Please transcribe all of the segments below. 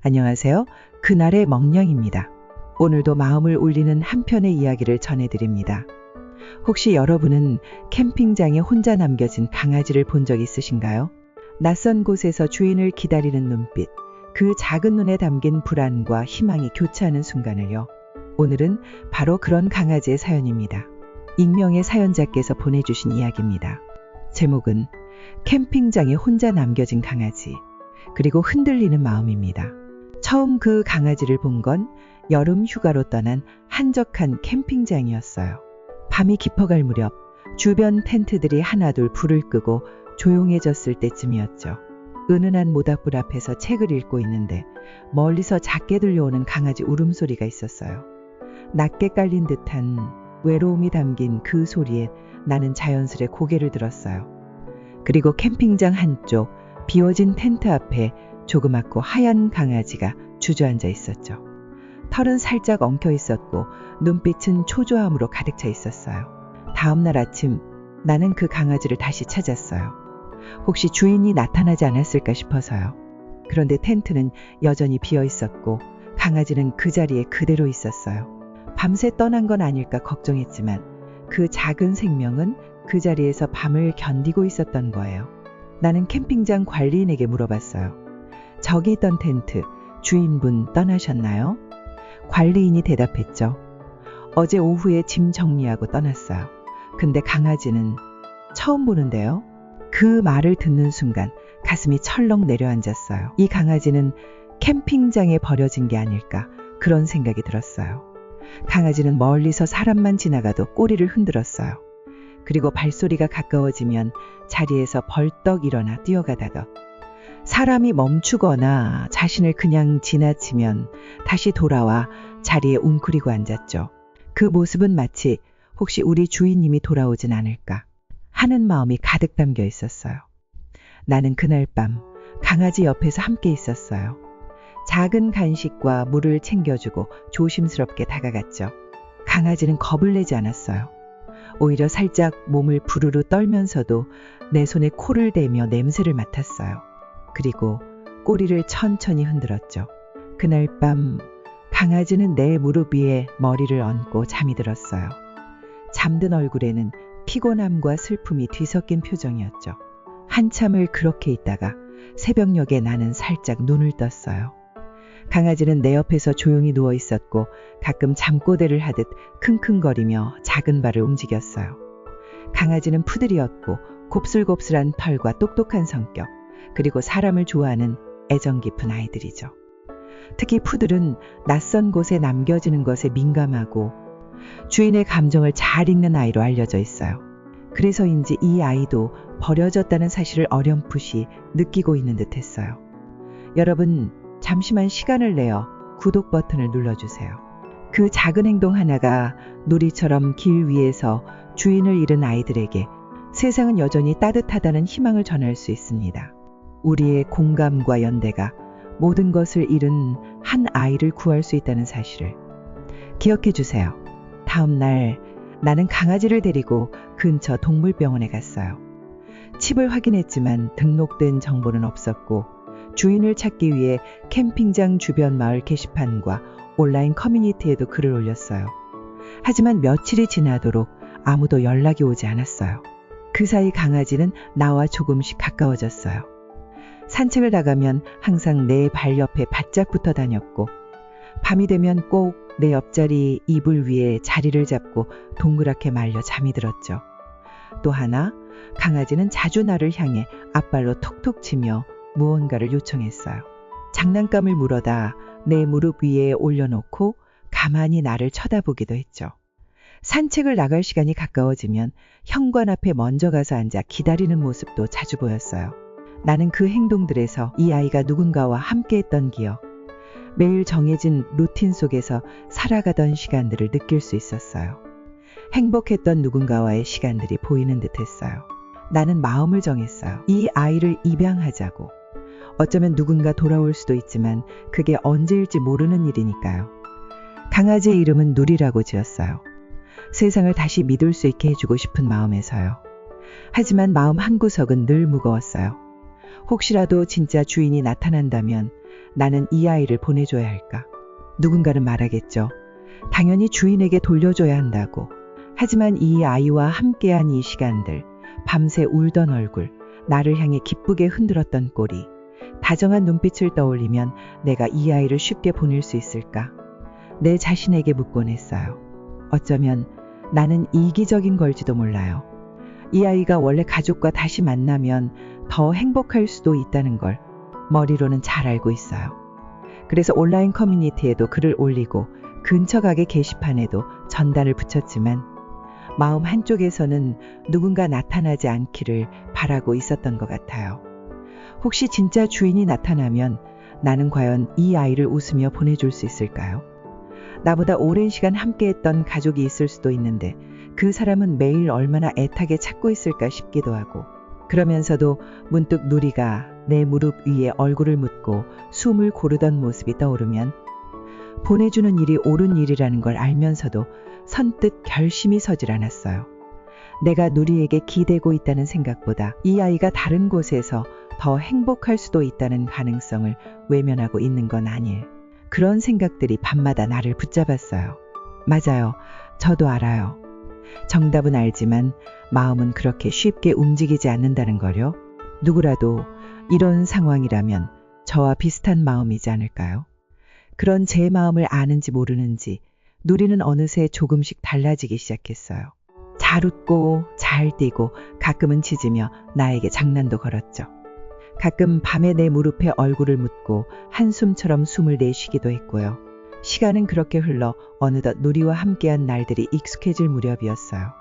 안녕하세요. 그날의 멍냥입니다. 오늘도 마음을 울리는 한 편의 이야기를 전해드립니다. 혹시 여러분은 캠핑장에 혼자 남겨진 강아지를 본 적 있으신가요? 낯선 곳에서 주인을 기다리는 눈빛, 그 작은 눈에 담긴 불안과 희망이 교차하는 순간을요. 오늘은 바로 그런 강아지의 사연입니다. 익명의 사연자께서 보내주신 이야기입니다. 제목은 캠핑장에 혼자 남겨진 강아지, 그리고 흔들리는 마음입니다. 처음 그 강아지를 본 건 여름 휴가로 떠난 한적한 캠핑장이었어요. 밤이 깊어갈 무렵 주변 텐트들이 하나둘 불을 끄고 조용해졌을 때쯤이었죠. 은은한 모닥불 앞에서 책을 읽고 있는데 멀리서 작게 들려오는 강아지 울음소리가 있었어요. 낮게 깔린 듯한 외로움이 담긴 그 소리에 나는 자연스레 고개를 들었어요. 그리고 캠핑장 한쪽 비워진 텐트 앞에 조그맣고 하얀 강아지가 주저앉아 있었죠. 털은 살짝 엉켜 있었고 눈빛은 초조함으로 가득 차 있었어요. 다음 날 아침 나는 그 강아지를 다시 찾았어요. 혹시 주인이 나타나지 않았을까 싶어서요. 그런데 텐트는 여전히 비어 있었고 강아지는 그 자리에 그대로 있었어요. 밤새 떠난 건 아닐까 걱정했지만 그 작은 생명은 그 자리에서 밤을 견디고 있었던 거예요. 나는 캠핑장 관리인에게 물어봤어요. 저기 있던 텐트, 주인분 떠나셨나요? 관리인이 대답했죠. 어제 오후에 짐 정리하고 떠났어요. 근데 강아지는 처음 보는데요. 그 말을 듣는 순간 가슴이 철렁 내려앉았어요. 이 강아지는 캠핑장에 버려진 게 아닐까 그런 생각이 들었어요. 강아지는 멀리서 사람만 지나가도 꼬리를 흔들었어요. 그리고 발소리가 가까워지면 자리에서 벌떡 일어나 뛰어가다가 사람이 멈추거나 자신을 그냥 지나치면 다시 돌아와 자리에 웅크리고 앉았죠. 그 모습은 마치 혹시 우리 주인님이 돌아오진 않을까 하는 마음이 가득 담겨 있었어요. 나는 그날 밤 강아지 옆에서 함께 있었어요. 작은 간식과 물을 챙겨주고 조심스럽게 다가갔죠. 강아지는 겁을 내지 않았어요. 오히려 살짝 몸을 부르르 떨면서도 내 손에 코를 대며 냄새를 맡았어요. 그리고 꼬리를 천천히 흔들었죠. 그날 밤 강아지는 내 무릎 위에 머리를 얹고 잠이 들었어요. 잠든 얼굴에는 피곤함과 슬픔이 뒤섞인 표정이었죠. 한참을 그렇게 있다가 새벽녘에 나는 살짝 눈을 떴어요. 강아지는 내 옆에서 조용히 누워 있었고 가끔 잠꼬대를 하듯 킁킁거리며 작은 발을 움직였어요. 강아지는 푸들이었고 곱슬곱슬한 털과 똑똑한 성격, 그리고 사람을 좋아하는 애정 깊은 아이들이죠. 특히 푸들은 낯선 곳에 남겨지는 것에 민감하고 주인의 감정을 잘 읽는 아이로 알려져 있어요. 그래서인지 이 아이도 버려졌다는 사실을 어렴풋이 느끼고 있는 듯 했어요. 여러분, 잠시만 시간을 내어 구독 버튼을 눌러주세요. 그 작은 행동 하나가 누리처럼 길 위에서 주인을 잃은 아이들에게 세상은 여전히 따뜻하다는 희망을 전할 수 있습니다. 우리의 공감과 연대가 모든 것을 잃은 한 아이를 구할 수 있다는 사실을 기억해 주세요. 다음 날 나는 강아지를 데리고 근처 동물병원에 갔어요. 칩을 확인했지만 등록된 정보는 없었고 주인을 찾기 위해 캠핑장 주변 마을 게시판과 온라인 커뮤니티에도 글을 올렸어요. 하지만 며칠이 지나도록 아무도 연락이 오지 않았어요. 그 사이 강아지는 나와 조금씩 가까워졌어요. 산책을 나가면 항상 내 발 옆에 바짝 붙어 다녔고 밤이 되면 꼭 내 옆자리 이불 위에 자리를 잡고 동그랗게 말려 잠이 들었죠. 또 하나, 강아지는 자주 나를 향해 앞발로 톡톡 치며 무언가를 요청했어요. 장난감을 물어다 내 무릎 위에 올려놓고 가만히 나를 쳐다보기도 했죠. 산책을 나갈 시간이 가까워지면 현관 앞에 먼저 가서 앉아 기다리는 모습도 자주 보였어요. 나는 그 행동들에서 이 아이가 누군가와 함께했던 기억, 매일 정해진 루틴 속에서 살아가던 시간들을 느낄 수 있었어요. 행복했던 누군가와의 시간들이 보이는 듯 했어요. 나는 마음을 정했어요. 이 아이를 입양하자고. 어쩌면 누군가 돌아올 수도 있지만 그게 언제일지 모르는 일이니까요. 강아지의 이름은 누리라고 지었어요. 세상을 다시 믿을 수 있게 해주고 싶은 마음에서요. 하지만 마음 한구석은 늘 무거웠어요. 혹시라도 진짜 주인이 나타난다면 나는 이 아이를 보내줘야 할까? 누군가는 말하겠죠. 당연히 주인에게 돌려줘야 한다고. 하지만 이 아이와 함께한 이 시간들, 밤새 울던 얼굴, 나를 향해 기쁘게 흔들었던 꼬리, 다정한 눈빛을 떠올리면 내가 이 아이를 쉽게 보낼 수 있을까? 내 자신에게 묻곤 했어요. 어쩌면 나는 이기적인 걸지도 몰라요. 이 아이가 원래 가족과 다시 만나면 더 행복할 수도 있다는 걸 머리로는 잘 알고 있어요. 그래서 온라인 커뮤니티에도 글을 올리고 근처 가게 게시판에도 전단을 붙였지만 마음 한쪽에서는 누군가 나타나지 않기를 바라고 있었던 것 같아요. 혹시 진짜 주인이 나타나면 나는 과연 이 아이를 웃으며 보내줄 수 있을까요? 나보다 오랜 시간 함께했던 가족이 있을 수도 있는데 그 사람은 매일 얼마나 애타게 찾고 있을까 싶기도 하고, 그러면서도 문득 누리가 내 무릎 위에 얼굴을 묻고 숨을 고르던 모습이 떠오르면 보내주는 일이 옳은 일이라는 걸 알면서도 선뜻 결심이 서질 않았어요. 내가 누리에게 기대고 있다는 생각보다 이 아이가 다른 곳에서 더 행복할 수도 있다는 가능성을 외면하고 있는 건 아닐. 그런 생각들이 밤마다 나를 붙잡았어요. 맞아요. 저도 알아요. 정답은 알지만 마음은 그렇게 쉽게 움직이지 않는다는 거요. 누구라도 이런 상황이라면 저와 비슷한 마음이지 않을까요? 그런 제 마음을 아는지 모르는지 누리는 어느새 조금씩 달라지기 시작했어요. 잘 웃고 잘 뛰고 가끔은 짖으며 나에게 장난도 걸었죠. 가끔 밤에 내 무릎에 얼굴을 묻고 한숨처럼 숨을 내쉬기도 했고요. 시간은 그렇게 흘러 어느덧 누리와 함께한 날들이 익숙해질 무렵이었어요.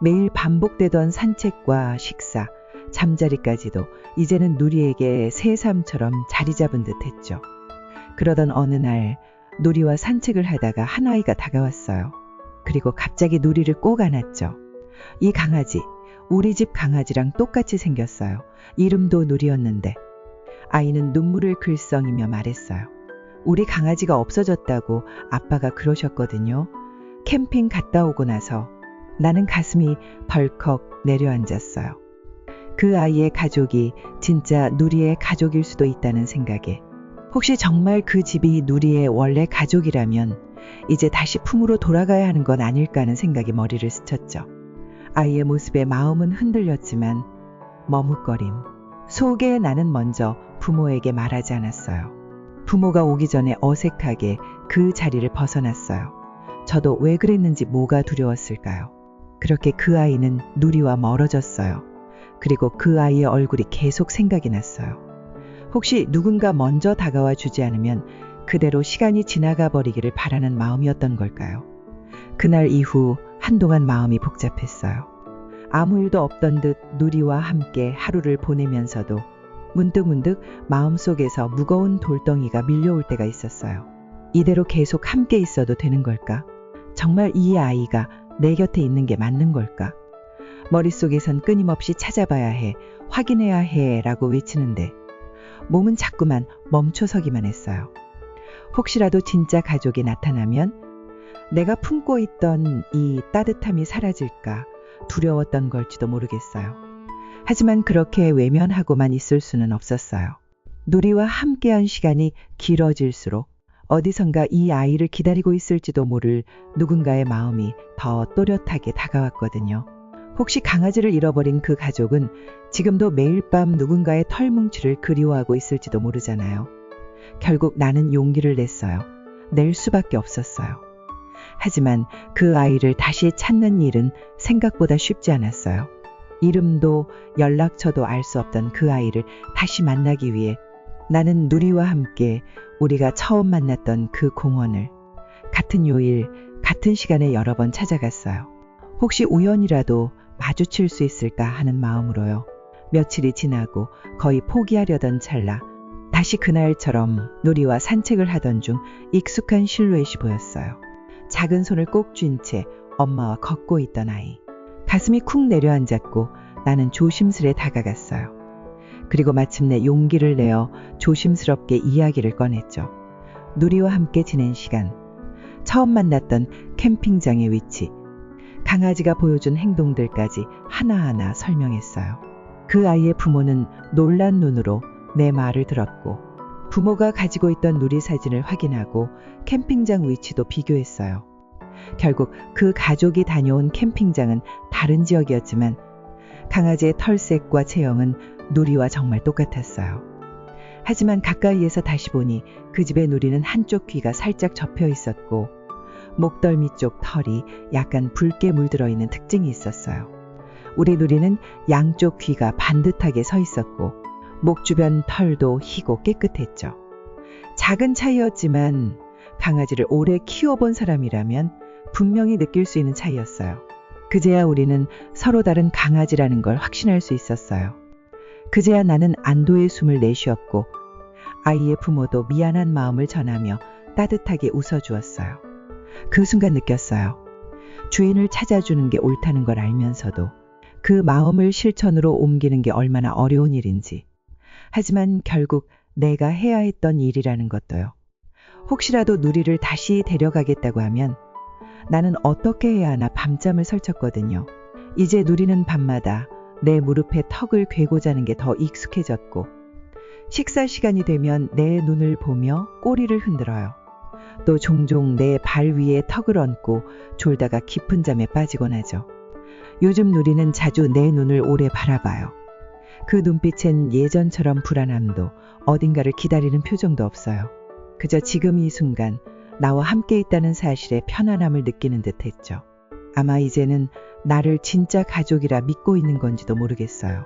매일 반복되던 산책과 식사, 잠자리까지도 이제는 누리에게 새삼처럼 자리 잡은 듯 했죠. 그러던 어느 날 누리와 산책을 하다가 한 아이가 다가왔어요. 그리고 갑자기 누리를 꼭 안았죠. 이 강아지, 우리 집 강아지랑 똑같이 생겼어요. 이름도 누리였는데 아이는 눈물을 글썽이며 말했어요. 우리 강아지가 없어졌다고 아빠가 그러셨거든요. 캠핑 갔다 오고 나서 나는 가슴이 덜컥 내려앉았어요. 그 아이의 가족이 진짜 누리의 가족일 수도 있다는 생각에, 혹시 정말 그 집이 누리의 원래 가족이라면 이제 다시 품으로 돌아가야 하는 건 아닐까 하는 생각이 머리를 스쳤죠. 아이의 모습에 마음은 흔들렸지만 머뭇거림 속에 나는 먼저 부모에게 말하지 않았어요. 부모가 오기 전에 어색하게 그 자리를 벗어났어요. 저도 왜 그랬는지 뭐가 두려웠을까요? 그렇게 그 아이는 누리와 멀어졌어요. 그리고 그 아이의 얼굴이 계속 생각이 났어요. 혹시 누군가 먼저 다가와 주지 않으면 그대로 시간이 지나가 버리기를 바라는 마음이었던 걸까요? 그날 이후 한동안 마음이 복잡했어요. 아무 일도 없던 듯 누리와 함께 하루를 보내면서도 문득문득 마음속에서 무거운 돌덩이가 밀려올 때가 있었어요. 이대로 계속 함께 있어도 되는 걸까? 정말 이 아이가 내 곁에 있는 게 맞는 걸까? 머릿속에선 끊임없이 찾아봐야 해, 확인해야 해 라고 외치는데 몸은 자꾸만 멈춰서기만 했어요. 혹시라도 진짜 가족이 나타나면 내가 품고 있던 이 따뜻함이 사라질까 두려웠던 걸지도 모르겠어요. 하지만 그렇게 외면하고만 있을 수는 없었어요. 누리와 함께한 시간이 길어질수록 어디선가 이 아이를 기다리고 있을지도 모를 누군가의 마음이 더 또렷하게 다가왔거든요. 혹시 강아지를 잃어버린 그 가족은 지금도 매일 밤 누군가의 털뭉치를 그리워하고 있을지도 모르잖아요. 결국 나는 용기를 냈어요. 낼 수밖에 없었어요. 하지만 그 아이를 다시 찾는 일은 생각보다 쉽지 않았어요. 이름도 연락처도 알 수 없던 그 아이를 다시 만나기 위해 나는 누리와 함께 우리가 처음 만났던 그 공원을 같은 요일, 같은 시간에 여러 번 찾아갔어요. 혹시 우연이라도 마주칠 수 있을까 하는 마음으로요. 며칠이 지나고 거의 포기하려던 찰나 다시 그날처럼 누리와 산책을 하던 중 익숙한 실루엣이 보였어요. 작은 손을 꼭 쥔 채 엄마와 걷고 있던 아이. 가슴이 쿵 내려앉았고 나는 조심스레 다가갔어요. 그리고 마침내 용기를 내어 조심스럽게 이야기를 꺼냈죠. 누리와 함께 지낸 시간, 처음 만났던 캠핑장의 위치, 강아지가 보여준 행동들까지 하나하나 설명했어요. 그 아이의 부모는 놀란 눈으로 내 말을 들었고 부모가 가지고 있던 누리 사진을 확인하고 캠핑장 위치도 비교했어요. 결국 그 가족이 다녀온 캠핑장은 다른 지역이었지만 강아지의 털색과 체형은 누리와 정말 똑같았어요. 하지만 가까이에서 다시 보니 그 집의 누리는 한쪽 귀가 살짝 접혀 있었고 목덜미 쪽 털이 약간 붉게 물들어 있는 특징이 있었어요. 우리 누리는 양쪽 귀가 반듯하게 서 있었고 목 주변 털도 희고 깨끗했죠. 작은 차이였지만 강아지를 오래 키워본 사람이라면 분명히 느낄 수 있는 차이였어요. 그제야 우리는 서로 다른 강아지라는 걸 확신할 수 있었어요. 그제야 나는 안도의 숨을 내쉬었고 아이의 부모도 미안한 마음을 전하며 따뜻하게 웃어주었어요. 그 순간 느꼈어요. 주인을 찾아주는 게 옳다는 걸 알면서도 그 마음을 실천으로 옮기는 게 얼마나 어려운 일인지. 하지만 결국 내가 해야 했던 일이라는 것도요. 혹시라도 누리를 다시 데려가겠다고 하면 나는 어떻게 해야 하나 밤잠을 설쳤거든요. 이제 누리는 밤마다 내 무릎에 턱을 괴고 자는 게 더 익숙해졌고 식사 시간이 되면 내 눈을 보며 꼬리를 흔들어요. 또 종종 내 발 위에 턱을 얹고 졸다가 깊은 잠에 빠지곤 하죠. 요즘 누리는 자주 내 눈을 오래 바라봐요. 그 눈빛엔 예전처럼 불안함도 어딘가를 기다리는 표정도 없어요. 그저 지금 이 순간 나와 함께 있다는 사실에 편안함을 느끼는 듯 했죠. 아마 이제는 나를 진짜 가족이라 믿고 있는 건지도 모르겠어요.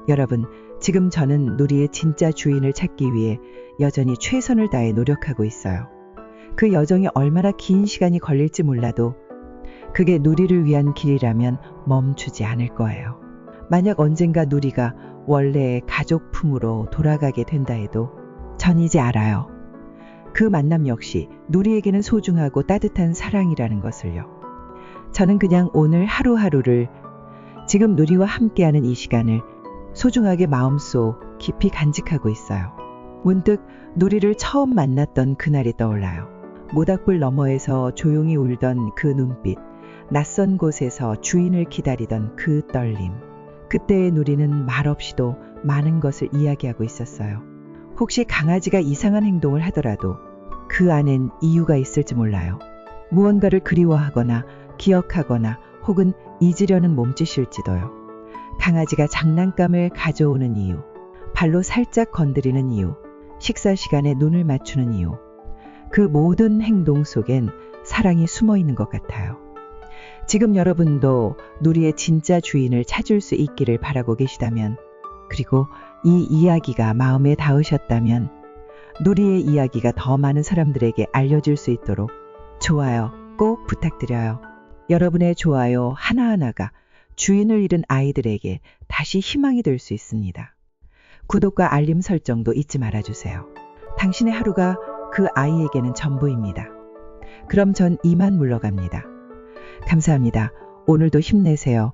여러분, 지금 저는 누리의 진짜 주인을 찾기 위해 여전히 최선을 다해 노력하고 있어요. 그 여정이 얼마나 긴 시간이 걸릴지 몰라도 그게 누리를 위한 길이라면 멈추지 않을 거예요. 만약 언젠가 누리가 원래의 가족 품으로 돌아가게 된다 해도 전 이제 알아요. 그 만남 역시 누리에게는 소중하고 따뜻한 사랑이라는 것을요. 저는 그냥 오늘 하루하루를 지금 누리와 함께하는 이 시간을 소중하게 마음속 깊이 간직하고 있어요. 문득 누리를 처음 만났던 그날이 떠올라요. 모닥불 너머에서 조용히 울던 그 눈빛, 낯선 곳에서 주인을 기다리던 그 떨림. 그때의 누리는 말없이도 많은 것을 이야기하고 있었어요. 혹시 강아지가 이상한 행동을 하더라도 그 안엔 이유가 있을지 몰라요. 무언가를 그리워하거나 기억하거나 혹은 잊으려는 몸짓일지도요. 강아지가 장난감을 가져오는 이유, 발로 살짝 건드리는 이유, 식사 시간에 눈을 맞추는 이유. 그 모든 행동 속엔 사랑이 숨어 있는 것 같아요. 지금 여러분도 누리의 진짜 주인을 찾을 수 있기를 바라고 계시다면, 그리고 이 이야기가 마음에 닿으셨다면 누리의 이야기가 더 많은 사람들에게 알려질 수 있도록 좋아요 꼭 부탁드려요. 여러분의 좋아요 하나하나가 주인을 잃은 아이들에게 다시 희망이 될 수 있습니다. 구독과 알림 설정도 잊지 말아주세요. 당신의 하루가 그 아이에게는 전부입니다. 그럼 전 이만 물러갑니다. 감사합니다. 오늘도 힘내세요.